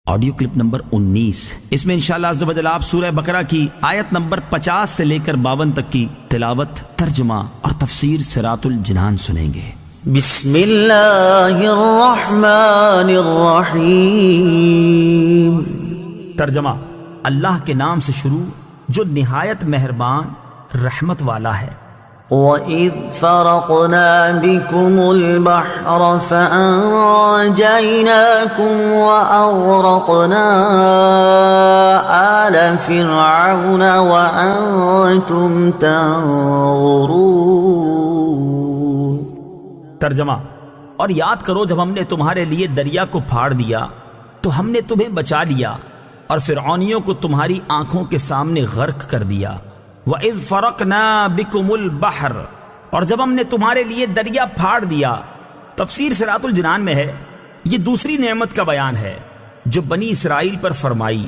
Audio clip number 19۔ اس میں انشاءاللہ عز و جل آپ سورہ بقرہ کی آیت نمبر 50 سے لے کر 52 تک کی تلاوت، ترجمہ اور تفسیر صراط الجنان سنیں گے۔ بسم اللہ الرحمن الرحیم۔ ترجمہ: اللہ کے نام سے شروع جو نہایت مہربان رحمت والا ہے۔ وَإِذْ فَرَقْنَا بِكُمُ الْبَحْرَ فَأَنْجَيْنَاكُمْ وَأَغْرَقْنَا آلَ فِرْعَوْنَ وَأَنْتُمْ تَنظُرُونَ۔ ترجمہ: اور یاد کرو جب ہم نے تمہارے لیے دریا کو پھاڑ دیا تو ہم نے تمہیں بچا لیا اور فرعونیوں کو تمہاری آنکھوں کے سامنے غرق کر دیا۔ وَإِذْ فَرَقْنَا بِكُمُ الْبَحْرَ، اور جب ہم نے تمہارے لیے دریا پھاڑ دیا۔ تفسیر صراط الجنان میں ہے یہ دوسری نعمت کا بیان ہے جو بنی اسرائیل پر فرمائی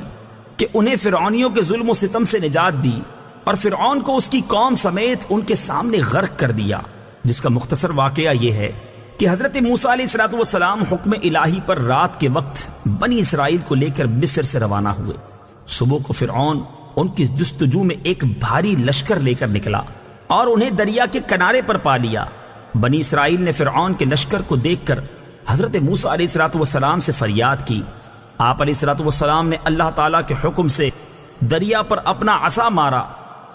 کہ انہیں فرعونیوں کے ظلم و ستم سے نجات دی اور فرعون کو اس کی قوم سمیت ان کے سامنے غرق کر دیا، جس کا مختصر واقعہ یہ ہے کہ حضرت موسیٰ علیہ السلام حکم الہی پر رات کے وقت بنی اسرائیل کو لے کر مصر سے روانہ ہوئے۔ صبح کو فرعون ان کی جستجو میں ایک بھاری لشکر لے کر نکلا اور انہیں دریا کے کنارے پر پا لیا۔ بنی اسرائیل نے فرعون کے لشکر کو دیکھ کر حضرت موسیٰ علیہ السلام سے فریاد کی۔ آپ علیہ السلام نے اللہ تعالیٰ کے حکم سے دریا پر اپنا عصا مارا،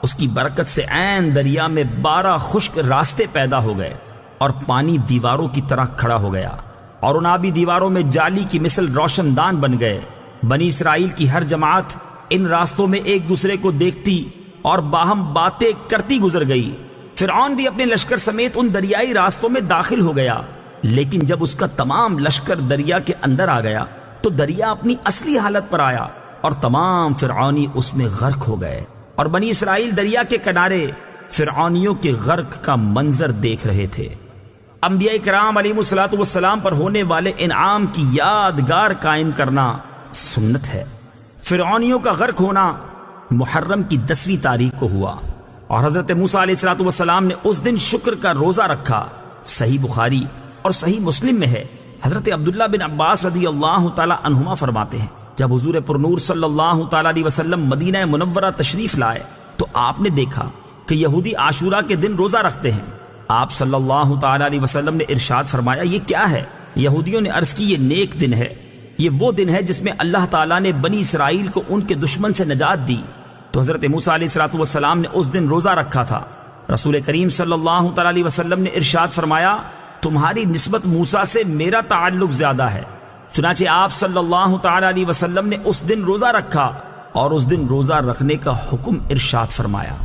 اس کی برکت سے عین دریا میں 12 خشک راستے پیدا ہو گئے اور پانی دیواروں کی طرح کھڑا ہو گیا اور ان آبی دیواروں میں جالی کی مثل روشن دان بن گئے۔ بنی اسرائیل کی ہر جماعت ان راستوں میں ایک دوسرے کو دیکھتی اور باہم باتیں کرتی گزر گئی۔ فرعون بھی اپنے لشکر سمیت ان دریائی راستوں میں داخل ہو گیا، لیکن جب اس کا تمام لشکر دریا کے اندر آ گیا تو دریا اپنی اصلی حالت پر آیا اور تمام فرعونی اس میں غرق ہو گئے، اور بنی اسرائیل دریا کے کنارے فرعونیوں کے غرق کا منظر دیکھ رہے تھے۔ انبیاء کرام علیہ السلام پر ہونے والے انعام کی یادگار قائم کرنا سنت ہے۔ فرعونیوں کا غرق ہونا محرم کی 10ویں تاریخ کو ہوا اور حضرت موسیٰ علیہ السلام نے اس دن شکر کا روزہ رکھا۔ صحیح بخاری اور صحیح مسلم میں ہے، حضرت عبداللہ بن عباس رضی اللہ تعالی عنہما فرماتے ہیں جب حضور پرنور صلی اللہ تعالی علیہ وسلم مدینہ منورہ تشریف لائے تو آپ نے دیکھا کہ یہودی عاشورہ کے دن روزہ رکھتے ہیں۔ آپ صلی اللہ تعالی علیہ وسلم نے ارشاد فرمایا، یہ کیا ہے؟ یہودیوں نے عرض کی، یہ نیک دن ہے، یہ وہ دن ہے جس میں اللہ تعالیٰ نے بنی اسرائیل کو ان کے دشمن سے نجات دی۔ تو حضرت موسیٰ علیہ السلام نے اس دن روزہ رکھا تھا۔ رسول کریم صلی اللہ تعالی علیہ وسلم نے ارشاد فرمایا، تمہاری نسبت موسیٰ سے میرا تعلق زیادہ ہے۔ چنانچہ آپ صلی اللہ تعالی علیہ وسلم نے اس دن روزہ رکھا اور اس دن روزہ رکھنے کا حکم ارشاد فرمایا۔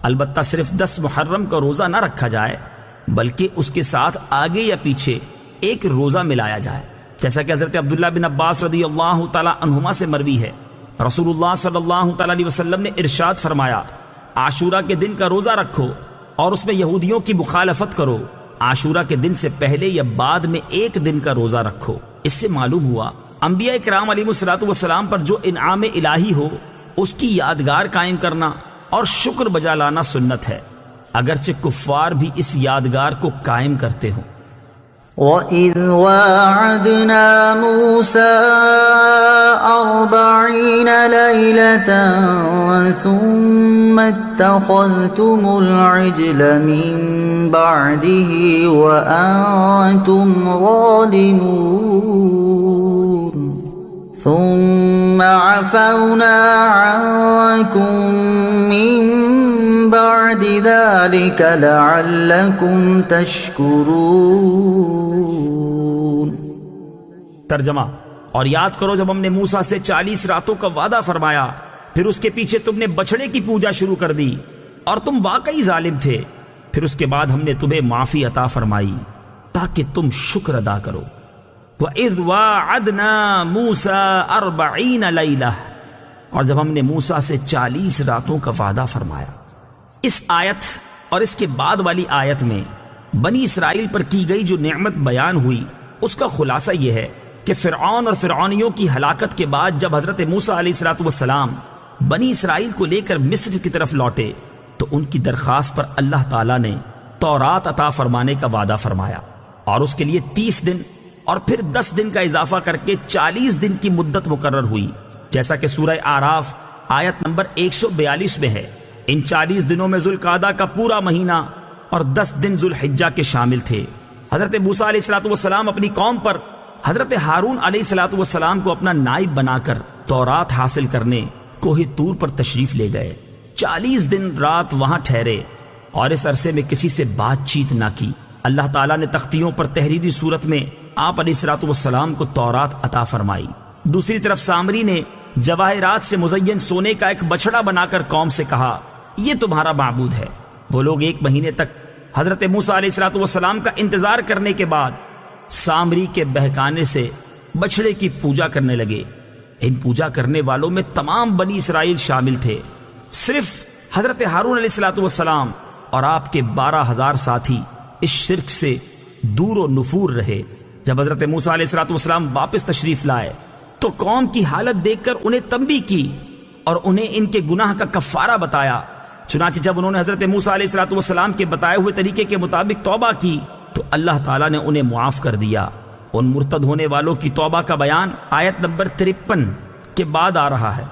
البتہ صرف 10 محرم کا روزہ نہ رکھا جائے بلکہ اس کے ساتھ آگے یا پیچھے ایک روزہ ملایا جائے، جیسا کہ حضرت عبداللہ بن عباس رضی اللہ تعالی عنہما سے مروی ہے۔ رسول اللہ صلی اللہ تعالی علیہ وسلم نے ارشاد فرمایا، عاشورہ کے دن کا روزہ رکھو اور اس میں یہودیوں کی مخالفت کرو۔ عاشورہ کے دن سے پہلے یا بعد میں ایک دن کا روزہ رکھو۔ اس سے معلوم ہوا انبیاء کرام علیہ السلام پر جو انعام الہی ہو اس کی یادگار قائم کرنا اور شکر بجا لانا سنت ہے، اگرچہ کفار بھی اس یادگار کو قائم کرتے ہوں۔ وَإِذْ وَاعَدْنَا مُوسَىٰ 40 لَيْلَةً ثُمَّ اتَّخَذْتُمُ الْعِجْلَ مِن بَعْدِهِ وَأَنْتُمْ ظَالِمُونَ ثُمَّ عَفَوْنَا عَنْكُمْ مِن بَعْدِ ذَلِكَ لَعَلَّكُمْ تَشْكُرُونَ۔ ترجمہ: اور یاد کرو جب ہم نے موسیٰ سے 40 راتوں کا وعدہ فرمایا، پھر اس کے پیچھے تم نے بچڑے کی پوجا شروع کر دی اور تم واقعی ظالم تھے، پھر اس کے بعد ہم نے تمہیں معافی عطا فرمائی تاکہ تم شکر ادا کرو۔ وَإِذْ وَاعَدْنَا مُوسَىٰ 40 لَيْلَةً، اور جب ہم نے موسیٰ سے 40 راتوں کا وعدہ فرمایا۔ اس آیت اور اس کے بعد والی آیت میں بنی اسرائیل پر کی گئی جو نعمت بیان ہوئی اس کا خلاصہ یہ ہے کہ فرعون اور فرعونیوں کی ہلاکت کے بعد جب حضرت موسیٰ علیہ السلام بنی اسرائیل کو لے کر مصر کی طرف لوٹے تو ان کی درخواست پر اللہ تعالیٰ نے تورات عطا فرمانے کا وعدہ فرمایا اور اس کے لیے 30 دن اور پھر 10 دن کا اضافہ کر کے 40 دن کی مدت مقرر ہوئی، جیسا کہ سورہ اعراف آیت نمبر 142 میں ہے۔ ان 40 دنوں میں ذوالقعدہ کا پورا مہینہ اور 10 دن ذوالحجہ کے شامل تھے۔ حضرت موسیٰ علیہ السلام اپنی قوم پر حضرت ہارون علیہ السلام کو اپنا نائب بنا کر تورات حاصل کرنے کوہ طور پر تشریف لے گئے۔ 40 دن رات وہاں ٹھہرے اور اس عرصے میں کسی سے بات چیت نہ کی۔ اللہ تعالیٰ نے تختیوں پر تحریری صورت میں آپ علیہ السلام کو تورات عطا فرمائی۔ دوسری طرف سامری نے جواہرات سے مزین سونے کا ایک بچڑا بنا کر قوم سے کہا، یہ تمہارا معبود ہے۔ وہ لوگ 1 مہینے تک حضرت موسیٰ علیہ السلام کا انتظار کرنے کے بعد سامری کے بہکانے سے بچڑے کی پوجا کرنے لگے۔ ان پوجا کرنے والوں میں تمام بنی اسرائیل شامل تھے، صرف حضرت ہارون علیہ السلام اور آپ کے 12,000 ساتھی اس شرک سے دور و نفور رہے۔ جب حضرت موسیٰ علیہ السلام واپس تشریف لائے تو قوم کی حالت دیکھ کر انہیں تنبیہ کی اور انہیں ان کے گناہ کا کفارہ بتایا۔ چنانچہ جب انہوں نے حضرت موسیٰ علیہ السلام کے بتائے ہوئے طریقے کے مطابق توبہ کی تو اللہ تعالیٰ نے انہیں معاف کر دیا۔ ان مرتد ہونے والوں کی توبہ کا بیان آیت نمبر 53 کے بعد آ رہا ہے۔